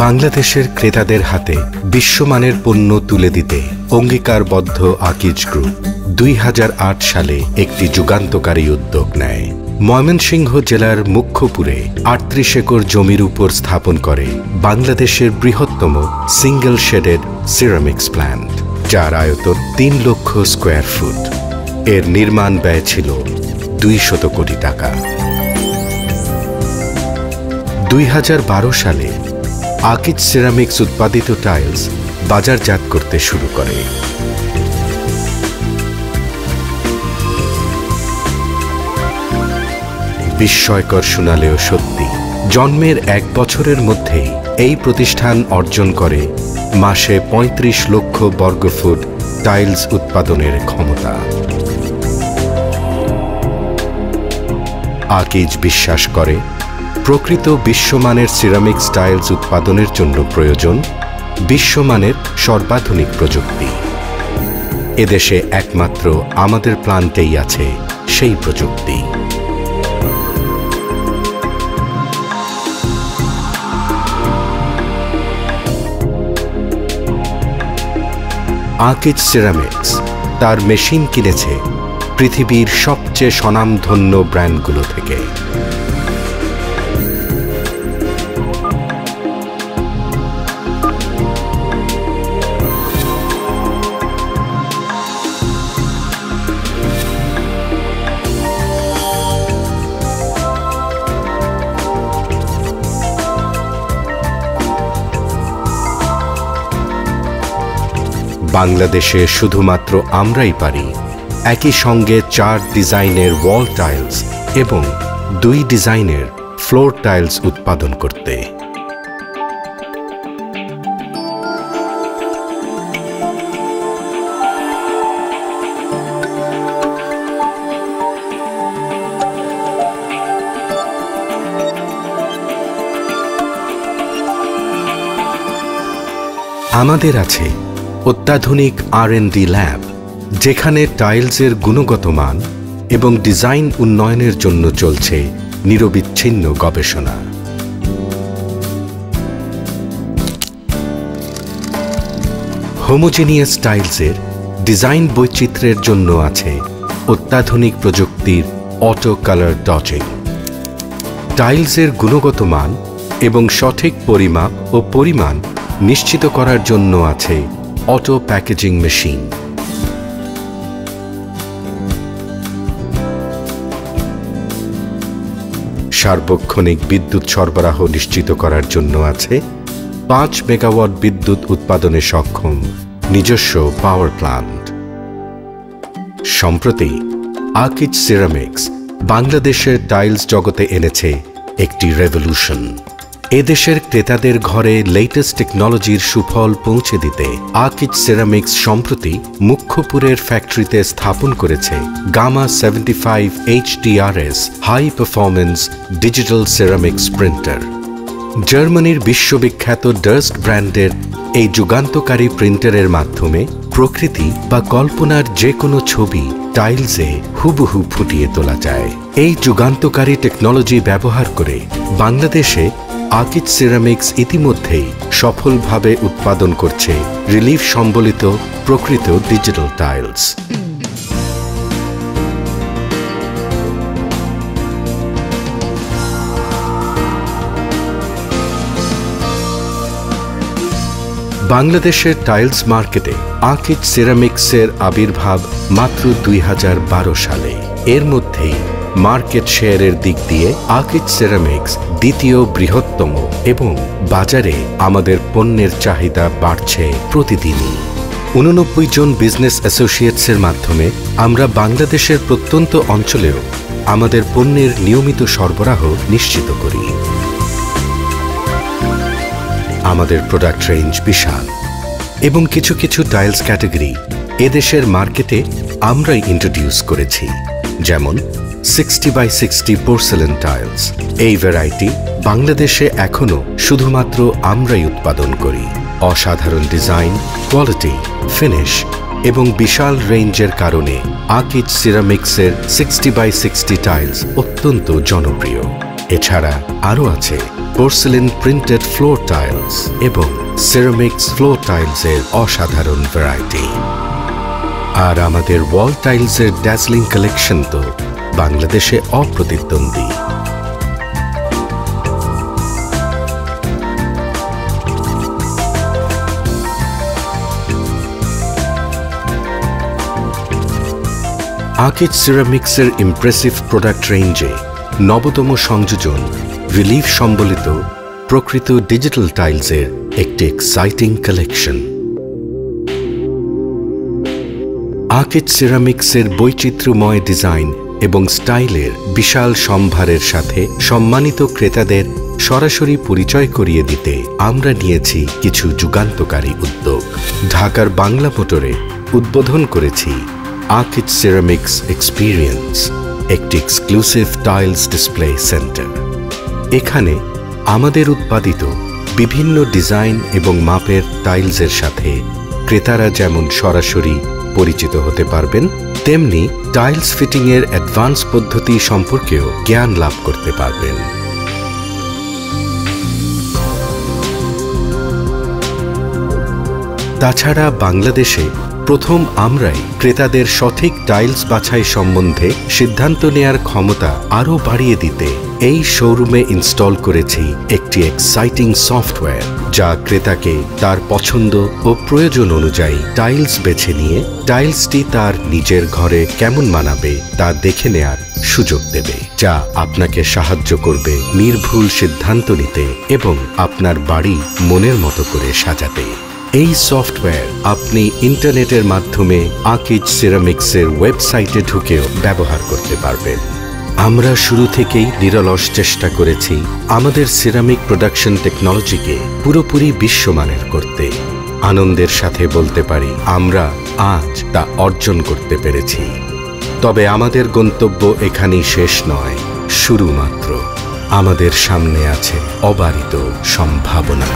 বাংলাদেশের ক্রেতাদের হাতে বিশ্বমানের পণ্য তুলে দিতে অঙ্গীকারবদ্ধ আকিজ গ্রুপ 2008 সালে একটি যুগান্তকারী উদ্যোগ নেয়। ময়মনসিংহ জেলার মুখ্যপুরে 38 একর জমির উপর স্থাপন করে বাংলাদেশের বৃহত্তম সিঙ্গল শেডেড সিরামিক্স প্ল্যান্ট, যার আয়তন 3 লক্ষ স্কয়ার ফুট। এর নির্মাণ ব্যয় ছিল 200 কোটি টাকা। 2012 সালে আকিজ সিরামিক্স উৎপাদিত টাইলস বাজারজাত করতে শুরু করে। বিস্ময়কর শোনালেও সত্যি, জন্মের 1 বছরের মধ্যেই এই প্রতিষ্ঠান অর্জন করে মাসে 35 লক্ষ বর্গফুট টাইলস উৎপাদনের ক্ষমতা। আকিজ বিশ্বাস করে, প্রকৃত বিশ্বমানের সিরামিক্স টাইলস উৎপাদনের জন্য প্রয়োজন বিশ্বমানের সর্বাধুনিক প্রযুক্তি। এদেশে একমাত্র আমাদের প্ল্যান্টেই আছে সেই প্রযুক্তি। আকিজ সিরামিক্স তার মেশিন কিনেছে পৃথিবীর সবচেয়ে স্বনামধন্য ব্র্যান্ডগুলো থেকে। বাংলাদেশে শুধুমাত্র আমরাই পারি একই সঙ্গে 4 ডিজাইনের ওয়াল টাইলস এবং 2 ডিজাইনের ফ্লোর টাইলস উৎপাদন করতে। আমাদের আছে অত্যাধুনিক R&D ল্যাব, যেখানে টাইলসের গুণগত মান এবং ডিজাইন উন্নয়নের জন্য চলছে নিরবিচ্ছিন্ন গবেষণা। হোমোজেনিয়াস টাইলসের ডিজাইন বৈচিত্র্যের জন্য আছে অত্যাধুনিক প্রযুক্তির অটো কালার ডচিং। টাইলসের গুণগত মান এবং সঠিক পরিমাপ ও পরিমাণ নিশ্চিত করার জন্য আছে অটো প্যাকেজিং মেশিন। সার্বক্ষণিক বিদ্যুৎ সরবরাহ নিশ্চিত করার জন্য আছে 5 মেগাওয়াট বিদ্যুৎ উৎপাদনে সক্ষম নিজস্ব পাওয়ার প্ল্যান্ট। সম্প্রতি আকিজ সিরামিক্স বাংলাদেশের টাইলস জগতে এনেছে একটি রেভলিউশন। এদেশের ক্রেতাদের ঘরে লেটেস্ট টেকনোলজির সুফল পৌঁছে দিতে আকিজ সিরামিক্স সম্প্রতি মুখ্যপুরের ফ্যাক্টরিতে স্থাপন করেছে Gamma 75 HDRS high performance digital ceramics printer. জার্মানির বিশ্ববিখ্যাত ডার্স্ট ব্র্যান্ডের এই যুগান্তকারী প্রিন্টারের মাধ্যমে প্রকৃতি বা কল্পনার যে কোনো ছবি টাইলসে হুবহু ফুটিয়ে তোলা যায়। এই যুগান্তকারী টেকনোলজি ব্যবহার করে বাংলাদেশে আকিজ সিরামিক্স ইতিমধ্যেই সফলভাবে উৎপাদন করছে রিলিফ সম্বলিত প্রকৃত ডিজিটাল টাইলস। বাংলাদেশের টাইলস মার্কেটে আকিজ সিরামিক্সের আবির্ভাব মাত্র 2012 সালে। এর মধ্যেই মার্কেট শেয়ারের দিক দিয়ে আকিজ সিরামিক্স দ্বিতীয় বৃহত্তম এবং বাজারে আমাদের পণ্যের চাহিদা বাড়ছে প্রতিদিনই। 89 জন বিজনেস অ্যাসোসিয়েটসের মাধ্যমে আমরা বাংলাদেশের প্রত্যন্ত অঞ্চলেও আমাদের পণ্যের নিয়মিত সরবরাহ নিশ্চিত করি। আমাদের প্রোডাক্ট রেঞ্জ বিশাল এবং কিছু কিছু টাইলস ক্যাটাগরি এদেশের মার্কেটে আমরাই ইন্ট্রোডিউস করেছি, যেমন 60x60 পোর্সেলেন টাইলস। এই ভ্যারাইটি বাংলাদেশে এখনো শুধুমাত্র আমরাই উৎপাদন করি। অসাধারণ ডিজাইন, কোয়ালিটি, ফিনিশ এবং বিশাল রেঞ্জের কারণে আকিজ সিরামিক্সের 60x60 টাইলস অত্যন্ত জনপ্রিয়। এছাড়া আরও আছে পোর্সেলিন প্রিন্টেড ফ্লোর টাইলস এবং সিরামিক্স ফ্লোর টাইলসের অসাধারণ ভ্যারাইটি। আর আমাদের ওয়াল টাইলসের ড্যাজলিং কালেকশন তো বাংলাদেশে অপ্রতিদ্বন্দ্বী। আকিজ সিরামিক্সের ইমপ্রেসিভ প্রোডাক্ট রেঞ্জে নবতম সংযোজন রিলিফ সম্বলিত প্রকৃত ডিজিটাল টাইলসের একটি এক্সাইটিং কালেকশন। আকিজ সিরামিক্সের বৈচিত্র্যময় ডিজাইন এবং স্টাইলের বিশাল সম্ভারের সাথে সম্মানিত ক্রেতাদের সরাসরি পরিচয় করিয়ে দিতে আমরা নিয়েছি কিছু যুগান্তকারী উদ্যোগ। ঢাকার বাংলা মোটরে উদ্বোধন করেছি আকিজ সিরামিক্স এক্সপিরিয়েন্স, একটি এক্সক্লুসিভ টাইলস ডিসপ্লে সেন্টার। এখানে আমাদের উৎপাদিত বিভিন্ন ডিজাইন এবং মাপের টাইলসের সাথে ক্রেতারা যেমন সরাসরি পরিচিত হতে পারবেন, তেমনি টাইলস ফিটিংয়ের অ্যাডভান্স পদ্ধতি সম্পর্কেও জ্ঞান লাভ করতে পারবেন। তাছাড়া বাংলাদেশে প্রথম আমরাই ক্রেতাদের সঠিক টাইলস বাছাই সম্বন্ধে সিদ্ধান্ত নেয়ার ক্ষমতা আরও বাড়িয়ে দিতে এই শোরুমে ইনস্টল করেছি একটি এক্সাইটিং সফটওয়্যার, যা ক্রেতাকে তার পছন্দ ও প্রয়োজন অনুযায়ী টাইলস বেছে নিয়ে টাইলসটি তার নিজের ঘরে কেমন মানাবে তা দেখে নেয়ার সুযোগ দেবে, যা আপনাকে সাহায্য করবে নির্ভুল সিদ্ধান্ত নিতে এবং আপনার বাড়ি মনের মতো করে সাজাতে। এই সফটওয়্যার আপনি ইন্টারনেটের মাধ্যমে আকিজ সিরামিক্সের ওয়েবসাইটে ঢুকেও ব্যবহার করতে পারবেন। আমরা শুরু থেকেই নিরলস চেষ্টা করেছি আমাদের সিরামিক প্রোডাকশন টেকনোলজিকে পুরোপুরি বিশ্বমানের করতে। আনন্দের সাথে বলতে পারি আমরা আজ তা অর্জন করতে পেরেছি। তবে আমাদের গন্তব্য এখানেই শেষ নয়, শুরু মাত্র। আমাদের সামনে আছে অবারিত সম্ভাবনা।